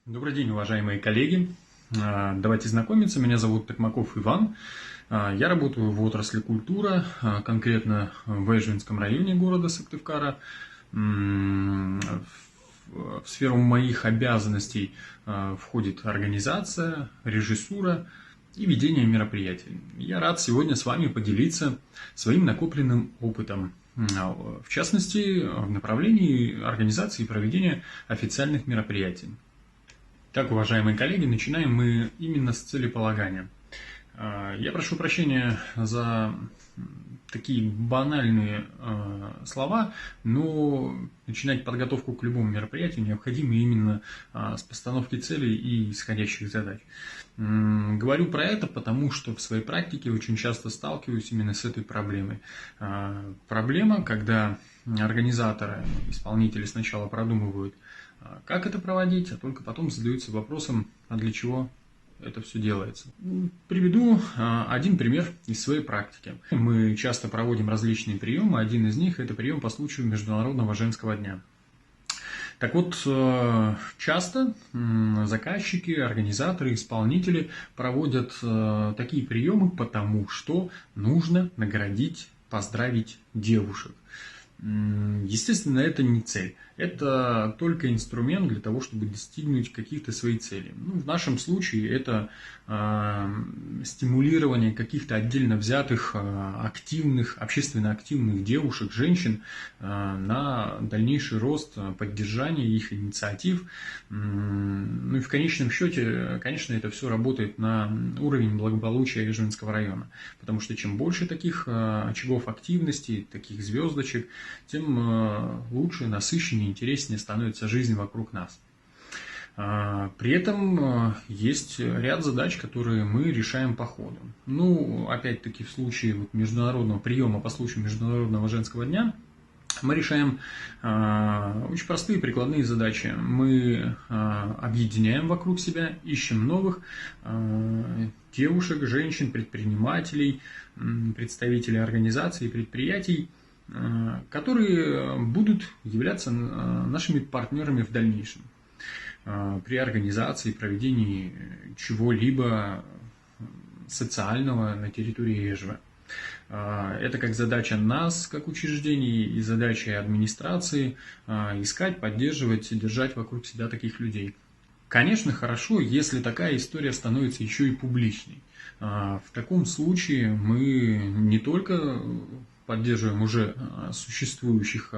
Добрый день, уважаемые коллеги. Давайте знакомиться. Меня зовут Токмаков Иван. Я работаю в отрасли культура, конкретно в Эжвинском районе города Сыктывкара. В сферу моих обязанностей входит организация, режиссура и ведение мероприятий. Я рад сегодня с вами поделиться своим накопленным опытом, в частности, в направлении организации и проведения официальных мероприятий. Так, уважаемые коллеги, начинаем мы именно с целеполагания. Я прошу прощения за такие банальные слова, но начинать подготовку к любому мероприятию необходимо именно с постановки целей и исходящих задач. Говорю про это, потому что в своей практике очень часто сталкиваюсь именно с этой проблемой. Проблема, когда организаторы, исполнители сначала продумывают, как это проводить, а только потом задаются вопросом, а для чего это все делается. Приведу один пример из своей практики. Мы часто проводим различные приемы. Один из них – это прием по случаю Международного женского дня. Так вот, часто заказчики, организаторы, исполнители проводят такие приемы, потому что нужно наградить, поздравить девушек. Естественно, это не цель. Это только инструмент для того, чтобы достигнуть каких-то своих целей. В нашем случае это стимулирование каких-то отдельно взятых, активных, общественно активных девушек, женщин на дальнейший рост, поддержание их инициатив. И в конечном счете, конечно, это все работает на уровень благополучия Эжвинского района. Потому что чем больше таких очагов активности, таких звездочек, тем лучше, насыщеннее, интереснее становится жизнь вокруг нас. При этом есть ряд задач, которые мы решаем по ходу. Опять-таки, в случае международного приема по случаю Международного женского дня мы решаем очень простые прикладные задачи. Мы объединяем вокруг себя, ищем новых девушек, женщин, предпринимателей, представителей организаций и предприятий, которые будут являться нашими партнерами в дальнейшем при организации и проведении чего-либо социального на территории Эжвы. Это как задача нас, как учреждений, и задача администрации искать, поддерживать и держать вокруг себя таких людей. Конечно, хорошо, если такая история становится еще и публичной. В таком случае мы не только поддерживаем уже существующих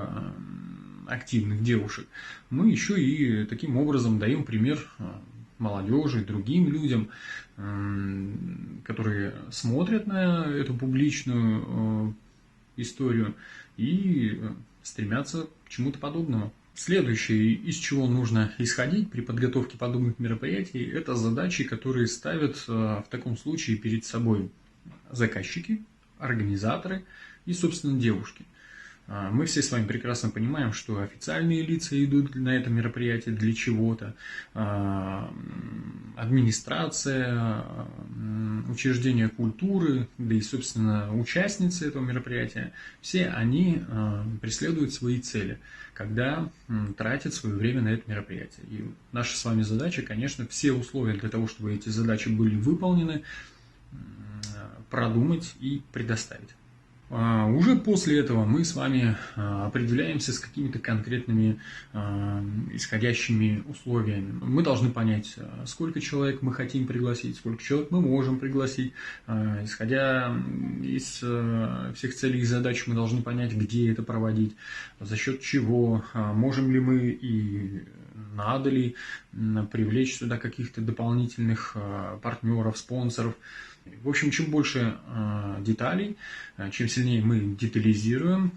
активных девушек, мы еще и таким образом даем пример молодежи, другим людям, которые смотрят на эту публичную историю и стремятся к чему-то подобному. Следующее, из чего нужно исходить при подготовке подобных мероприятий, это задачи, которые ставят в таком случае перед собой заказчики, организаторы и, собственно, девушки. Мы все с вами прекрасно понимаем, что официальные лица идут на это мероприятие для чего-то. Администрация, учреждения культуры, да и, собственно, участницы этого мероприятия, все они преследуют свои цели, когда тратят свое время на это мероприятие. И наша с вами задача, конечно, все условия для того, чтобы эти задачи были выполнены, продумать и предоставить. Уже после этого мы с вами определяемся с какими-то конкретными исходящими условиями. Мы должны понять, сколько человек мы хотим пригласить, сколько человек мы можем пригласить. Исходя из всех целей и задач, мы должны понять, где это проводить, за счет чего, можем ли мы и надо ли привлечь сюда каких-то дополнительных партнеров, спонсоров. В общем, чем больше деталей, чем сильнее мы детализируем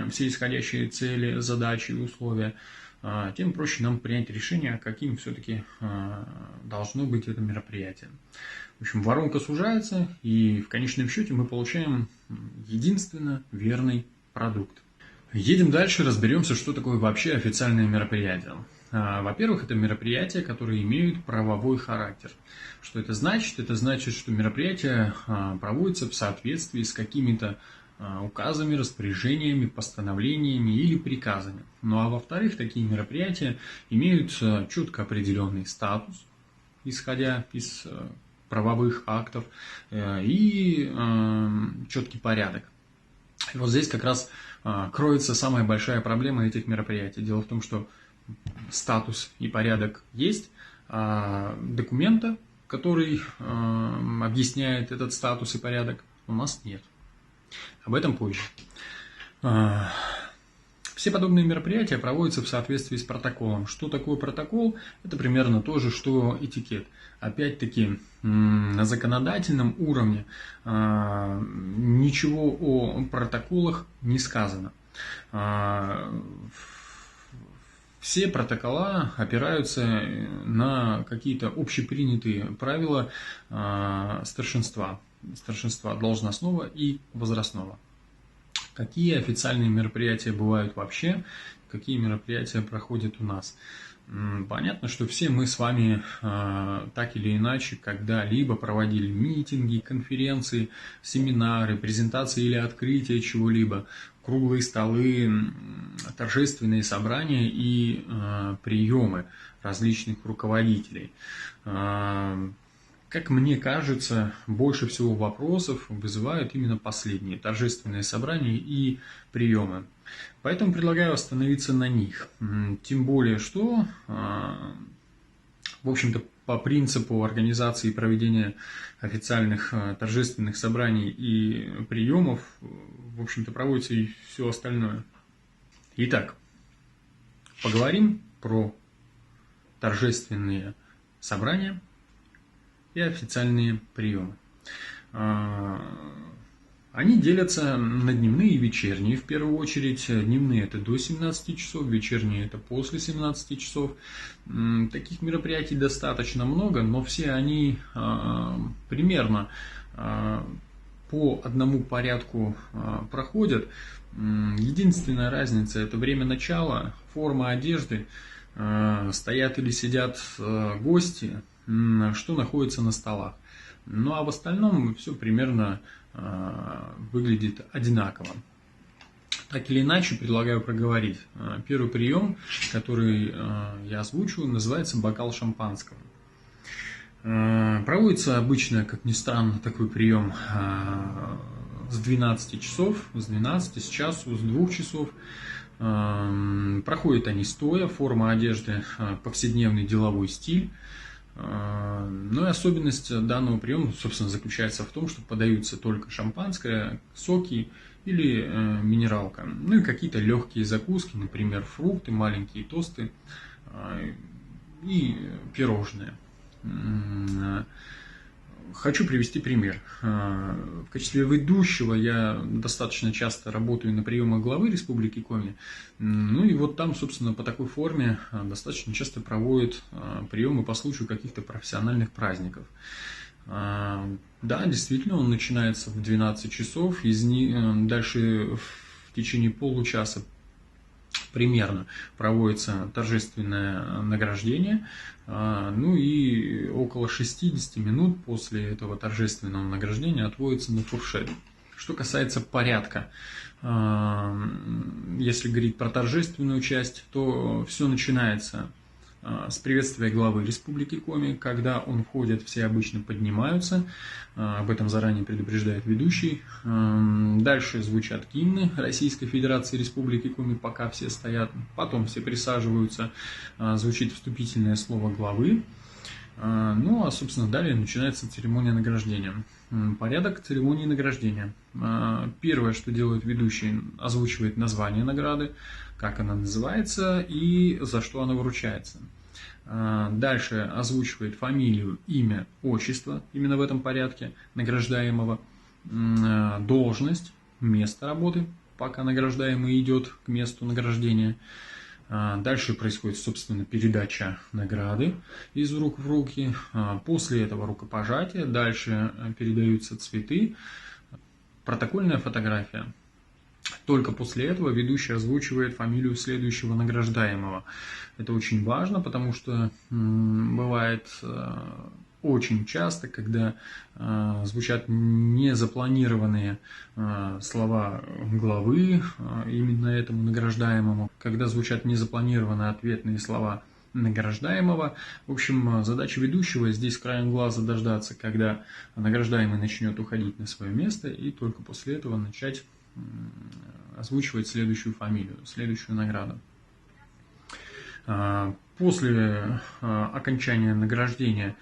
все исходящие цели, задачи и условия, тем проще нам принять решение, каким все-таки должно быть это мероприятие. В общем, воронка сужается, и в конечном счете мы получаем единственно верный продукт. Едем дальше, разберемся, что такое вообще официальное мероприятие. Во-первых, это мероприятия, которые имеют правовой характер. Что это значит? Это значит, что мероприятие проводится в соответствии с какими-то указами, распоряжениями, постановлениями или приказами. Ну а во-вторых, такие мероприятия имеют четко определенный статус, исходя из правовых актов, и четкий порядок. И вот здесь как раз кроется самая большая проблема этих мероприятий. Дело в том, что статус и порядок есть, а документа, который объясняет этот статус и порядок, у нас нет. Об этом позже. Все подобные мероприятия проводятся в соответствии с протоколом. Что такое протокол? Это примерно то же, что этикет. Опять-таки, на законодательном уровне ничего о протоколах не сказано. Все протокола опираются на какие-то общепринятые правила старшинства должностного и возрастного. Какие официальные мероприятия бывают вообще, какие мероприятия проходят у нас. Понятно, что все мы с вами так или иначе когда-либо проводили митинги, конференции, семинары, презентации или открытия чего-либо, круглые столы, торжественные собрания и приемы различных руководителей. Как мне кажется, больше всего вопросов вызывают именно последние торжественные собрания и приемы. Поэтому предлагаю остановиться на них. Тем более, что, в общем-то, по принципу организации и проведения официальных торжественных собраний и приемов, в общем-то, проводится и все остальное. Итак, поговорим про торжественные собрания и официальные приемы. Они делятся на дневные и вечерние. В первую очередь, дневные – это до 17 часов, вечерние – это после 17 часов. Таких мероприятий достаточно много, но все они примерно по одному порядку проходят. Единственная разница – это время начала, форма одежды, стоят или сидят гости, что находится на столах. Ну а в остальном все примерно выглядит одинаково. Так или иначе, предлагаю проговорить. Первый прием, который я озвучу, называется бокал шампанского. Проводится обычно, как ни странно, такой прием с 12 часов, с 12, с часу, с 2 часов. Проходят они стоя, форма одежды, повседневный деловой стиль. Ну и особенность данного приема, собственно, заключается в том, что подаются только шампанское, соки или минералка. Ну и какие-то легкие закуски, например, фрукты, маленькие тосты и пирожные. Хочу привести пример. В качестве ведущего я достаточно часто работаю на приемах главы Республики Коми. Ну и вот там, собственно, по такой форме достаточно часто проводят приемы по случаю каких-то профессиональных праздников. Да, действительно, он начинается в 12 часов, дальше в течение получаса примерно проводится торжественное награждение, ну и около 60 минут после этого торжественного награждения отводится на фуршет. Что касается порядка, если говорить про торжественную часть, то все начинается с приветствия главы Республики Коми. Когда он входит, все обычно поднимаются, об этом заранее предупреждает ведущий. Дальше звучат гимны Российской Федерации Республики Коми, пока все стоят. Потом все присаживаются, звучит вступительное слово главы. Ну, а, собственно, далее начинается церемония награждения. Порядок церемонии награждения. Первое, что делает ведущий, озвучивает название награды, как она называется и за что она вручается. Дальше озвучивает фамилию, имя, отчество, именно в этом порядке, награждаемого, должность, место работы, пока награждаемый идет к месту награждения. Дальше происходит, собственно, передача награды из рук в руки. После этого рукопожатие. Дальше передаются цветы. Протокольная фотография. Только после этого ведущий озвучивает фамилию следующего награждаемого. Это очень важно, потому что бывает очень часто, когда звучат незапланированные слова главы именно этому награждаемому, когда звучат незапланированные ответные слова награждаемого. В общем, задача ведущего здесь краем глаза дождаться, когда награждаемый начнет уходить на свое место, и только после этого начать озвучивать следующую фамилию, следующую награду. После окончания награждения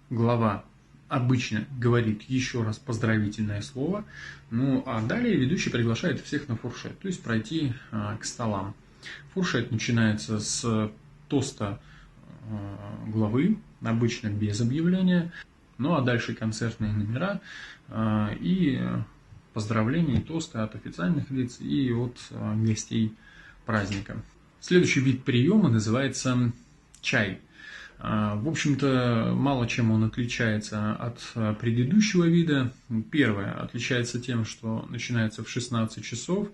глава обычно говорит еще раз поздравительное слово, ну а далее ведущий приглашает всех на фуршет, то есть пройти к столам. Фуршет начинается с тоста главы, обычно без объявления, ну а дальше концертные номера и поздравления и тосты от официальных лиц и от гостей праздника. Следующий вид приема называется чай. В общем-то, мало чем он отличается от предыдущего вида. Первое отличается тем, что начинается в 16 часов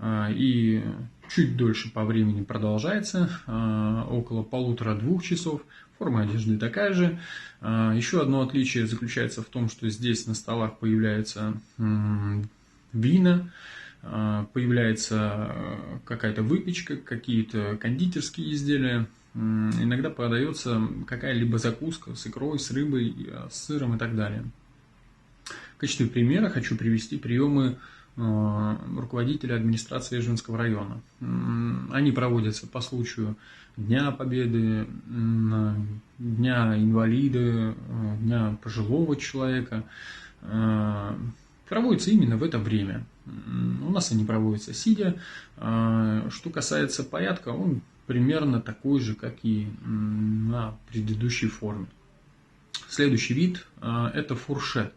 и чуть дольше по времени продолжается, около 1,5-2 часов. Форма одежды такая же. Еще одно отличие заключается в том, что здесь на столах появляются вина, появляется какая-то выпечка, какие-то кондитерские изделия. Иногда подается какая-либо закуска с икрой, с рыбой, с сыром и так далее. В качестве примера хочу привести приемы руководителя администрации Вежливинского района. Они проводятся по случаю Дня Победы, Дня инвалида, Дня пожилого человека. Проводятся именно в это время. У нас они проводятся сидя. Что касается порядка, он примерно такой же, как и на предыдущей форме. Следующий вид – это фуршет.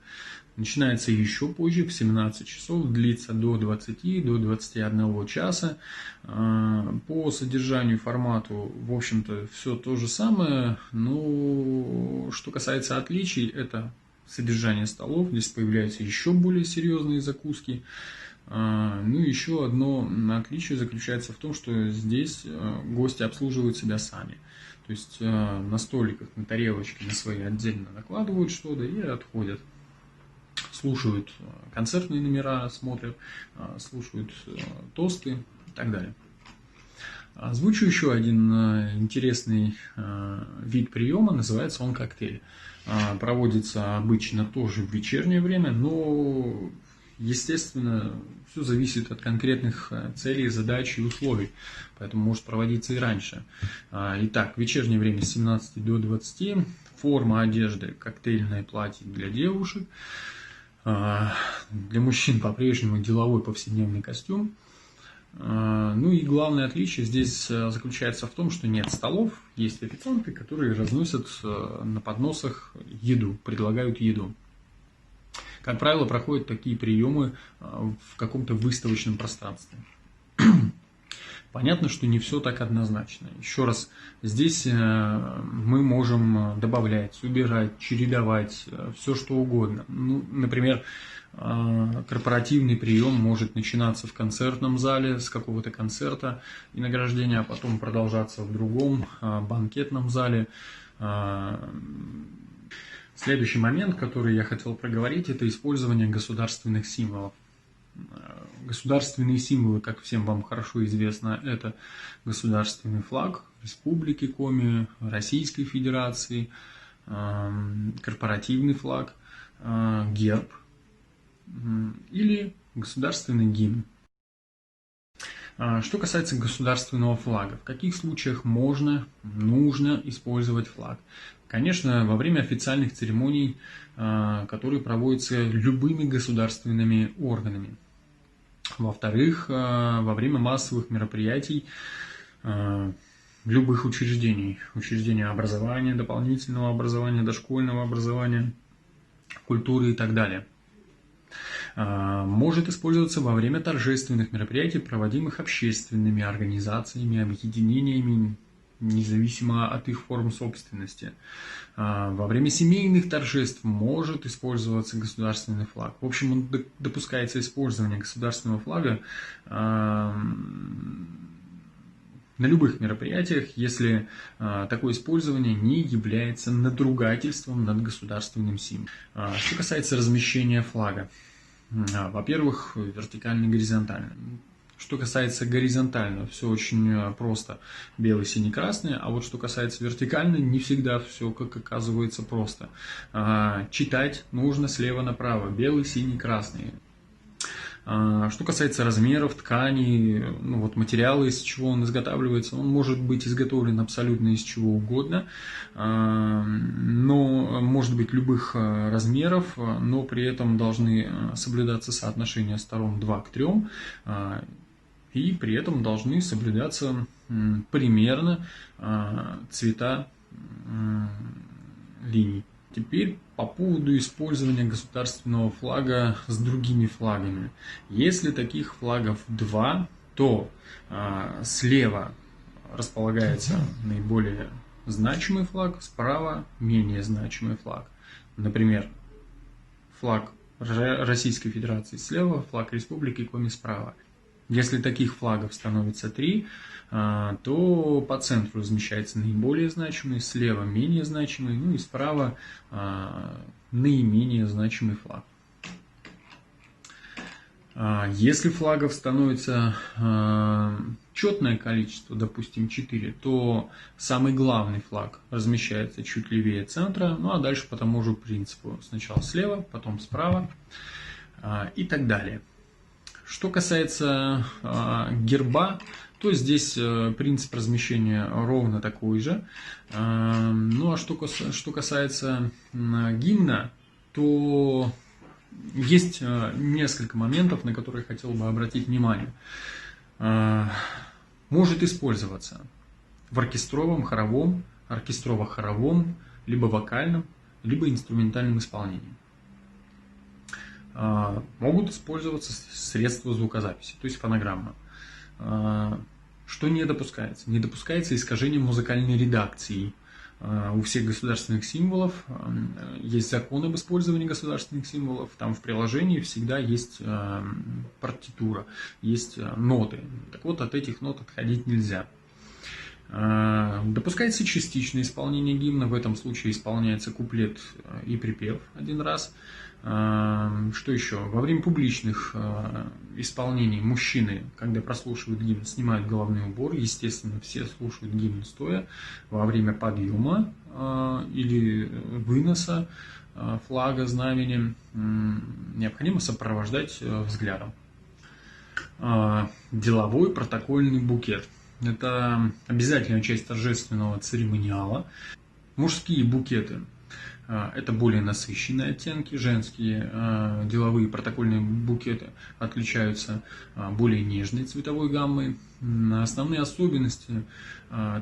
Начинается еще позже, в 17 часов, длится до 20, до 21 часа. По содержанию, формату, в общем-то, все то же самое. Но что касается отличий, это содержание столов. Здесь появляются еще более серьезные закуски. Ну и еще одно отличие заключается в том, что здесь гости обслуживают себя сами. То есть на столиках, на тарелочки на свои отдельно накладывают что-то и отходят. Слушают концертные номера, смотрят, слушают тосты и так далее. Озвучу еще один интересный вид приема, называется он коктейль. Проводится обычно тоже в вечернее время, но, естественно, все зависит от конкретных целей, задач и условий, поэтому может проводиться и раньше. Итак, вечернее время с 17 до 20, форма одежды коктейльное платье для девушек, для мужчин по-прежнему деловой повседневный костюм. Ну и главное отличие здесь заключается в том, что нет столов, есть официанты, которые разносят на подносах еду, предлагают еду. Как правило, проходят такие приемы в каком-то выставочном пространстве. Понятно, что не все так однозначно. Еще раз, здесь мы можем добавлять, убирать, чередовать, все что угодно. Ну, например, корпоративный прием может начинаться в концертном зале с какого-то концерта и награждения, а потом продолжаться в другом банкетном зале. Следующий момент, который я хотел проговорить, это использование государственных символов. Государственные символы, как всем вам хорошо известно, это государственный флаг Республики Коми, Российской Федерации, корпоративный флаг, герб или государственный гимн. Что касается государственного флага, в каких случаях можно, нужно использовать флаг? Конечно, во время официальных церемоний, которые проводятся любыми государственными органами. Во-вторых, во время массовых мероприятий любых учреждений, учреждения образования, дополнительного образования, дошкольного образования, культуры и так далее. Может использоваться во время торжественных мероприятий, проводимых общественными организациями, объединениями, независимо от их форм собственности. Во время семейных торжеств может использоваться государственный флаг. В общем, допускается использование государственного флага на любых мероприятиях, если такое использование не является надругательством над государственным символом. Что касается размещения флага. Во-первых, вертикально и горизонтально. Что касается горизонтально, все очень просто. Белый, синий, красный. А вот что касается вертикально, не всегда все, как оказывается, просто. Читать нужно слева направо. Белый, синий, красный. Что касается размеров, тканей, материала, из чего он изготавливается, он может быть изготовлен абсолютно из чего угодно, но может быть любых размеров, но при этом должны соблюдаться соотношения сторон 2 к 3, и при этом должны соблюдаться примерно цвета линий. Теперь по поводу использования государственного флага с другими флагами. Если таких флагов 2, то слева располагается наиболее значимый флаг, справа менее значимый флаг. Например, флаг Российской Федерации слева, флаг Республики Коми справа. Если таких флагов становится 3, то по центру размещается наиболее значимый, слева менее значимый, и справа наименее значимый флаг. Если флагов становится четное количество, допустим 4, то самый главный флаг размещается чуть левее центра, а дальше по тому же принципу. Сначала слева, потом справа и так далее. Что касается герба, то здесь принцип размещения ровно такой же. А что касается гимна, то есть несколько моментов, на которые я хотел бы обратить внимание. Может использоваться в оркестрово-хоровом, либо вокальном, либо инструментальном исполнении. Могут использоваться средства звукозаписи, то есть фонограмма. Что не допускается? Не допускается искажение музыкальной редакции. У всех государственных символов есть закон об использовании государственных символов. Там в приложении всегда есть партитура, есть ноты. Так вот, от этих нот отходить нельзя. Допускается частичное исполнение гимна. В этом случае исполняется куплет и припев один раз. Что еще? Во время публичных исполнений мужчины, когда прослушивают гимн, снимают головной убор. Естественно, все слушают гимн стоя. Во время подъема или выноса флага, знамени необходимо сопровождать взглядом. Деловой протокольный букет. Это обязательная часть торжественного церемониала. Мужские букеты – это более насыщенные оттенки, женские деловые протокольные букеты отличаются более нежной цветовой гаммой. Основные особенности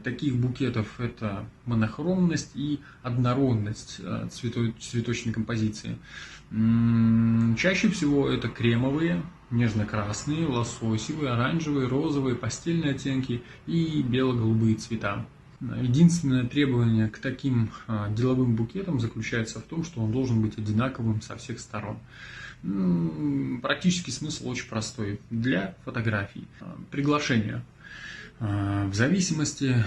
таких букетов – это монохромность и однородность цветочной композиции. Чаще всего это кремовые, нежно-красные, лососевые, оранжевые, розовые, пастельные оттенки и бело-голубые цвета. Единственное требование к таким деловым букетам заключается в том, что он должен быть одинаковым со всех сторон. Практический смысл очень простой. Для фотографий. Приглашение. В зависимости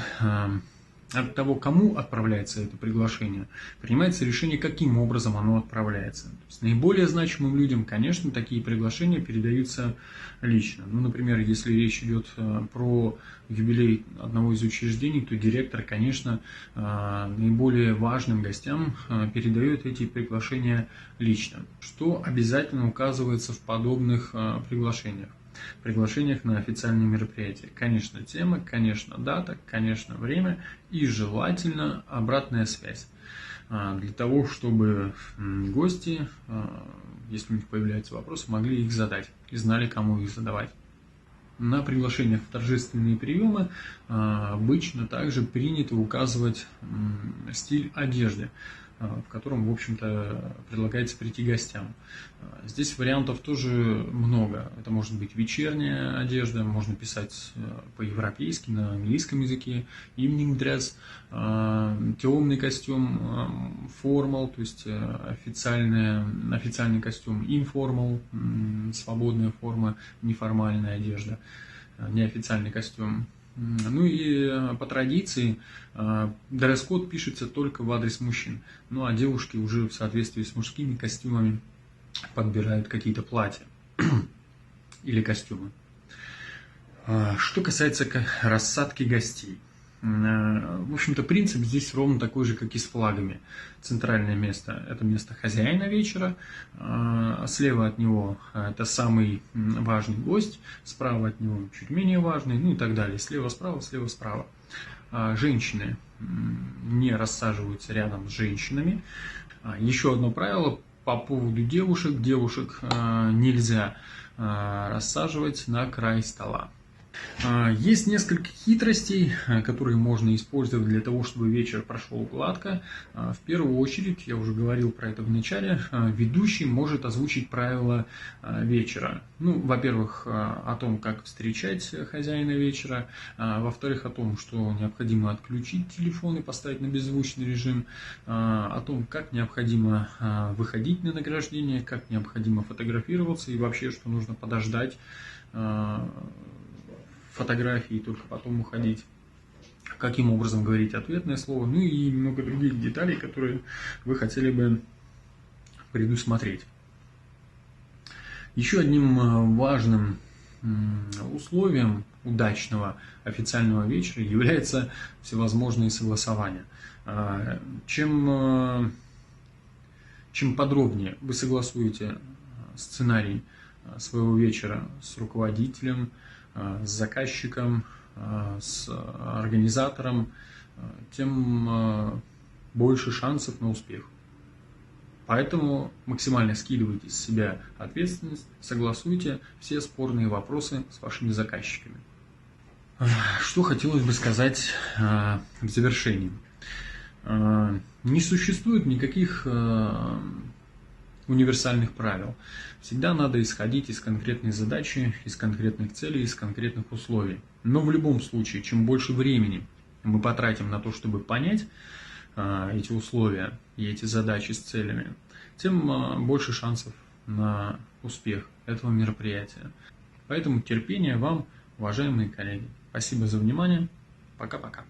от того, кому отправляется это приглашение, принимается решение, каким образом оно отправляется. То есть наиболее значимым людям, конечно, такие приглашения передаются лично. Например, если речь идет про юбилей одного из учреждений, то директор, конечно, наиболее важным гостям передает эти приглашения лично, что обязательно указывается в подобных приглашениях на официальные мероприятия. Конечно, тема, конечно, дата, конечно, время и желательно обратная связь. Для того, чтобы гости, если у них появляются вопросы, могли их задать и знали, кому их задавать. На приглашениях в торжественные приемы обычно также принято указывать стиль одежды, в котором, в общем-то, предлагается прийти гостям. Здесь вариантов тоже много. Это может быть вечерняя одежда, можно писать по-европейски, на английском языке, evening dress, темный костюм, formal, то есть официальный костюм, informal, свободная форма, неформальная одежда, неофициальный костюм. Ну и по традиции дресс-код пишется только в адрес мужчин. Ну а девушки уже в соответствии с мужскими костюмами подбирают какие-то платья или костюмы. Что касается рассадки гостей. В общем-то, принцип здесь ровно такой же, как и с флагами. Центральное место – это место хозяина вечера, слева от него – это самый важный гость, справа от него чуть менее важный, ну и так далее. Слева справа, слева справа. Женщины не рассаживаются рядом с женщинами. Еще одно правило по поводу девушек. Девушек нельзя рассаживать на край стола. Есть несколько хитростей, которые можно использовать для того, чтобы вечер прошел гладко. В первую очередь, я уже говорил про это в начале, ведущий может озвучить правила вечера. Ну, во-первых, о том, как встречать хозяина вечера, во-вторых, о том, что необходимо отключить телефон и поставить на беззвучный режим, о том, как необходимо выходить на награждение, как необходимо фотографироваться и вообще, что нужно подождать фотографии и только потом уходить, каким образом говорить ответное слово, ну и много других деталей, которые вы хотели бы предусмотреть. Еще одним важным условием удачного официального вечера является всевозможные согласования. Чем подробнее вы согласуете сценарий своего вечера с руководителем, с заказчиком, с организатором, тем больше шансов на успех. Поэтому максимально скидывайте с себя ответственность, согласуйте все спорные вопросы с вашими заказчиками. Что хотелось бы сказать в завершении. Не существует никаких универсальных правил. Всегда надо исходить из конкретной задачи, из конкретных целей, из конкретных условий. Но в любом случае, чем больше времени мы потратим на то, чтобы понять эти условия и эти задачи с целями, тем больше шансов на успех этого мероприятия. Поэтому терпения вам, уважаемые коллеги. Спасибо за внимание. Пока-пока.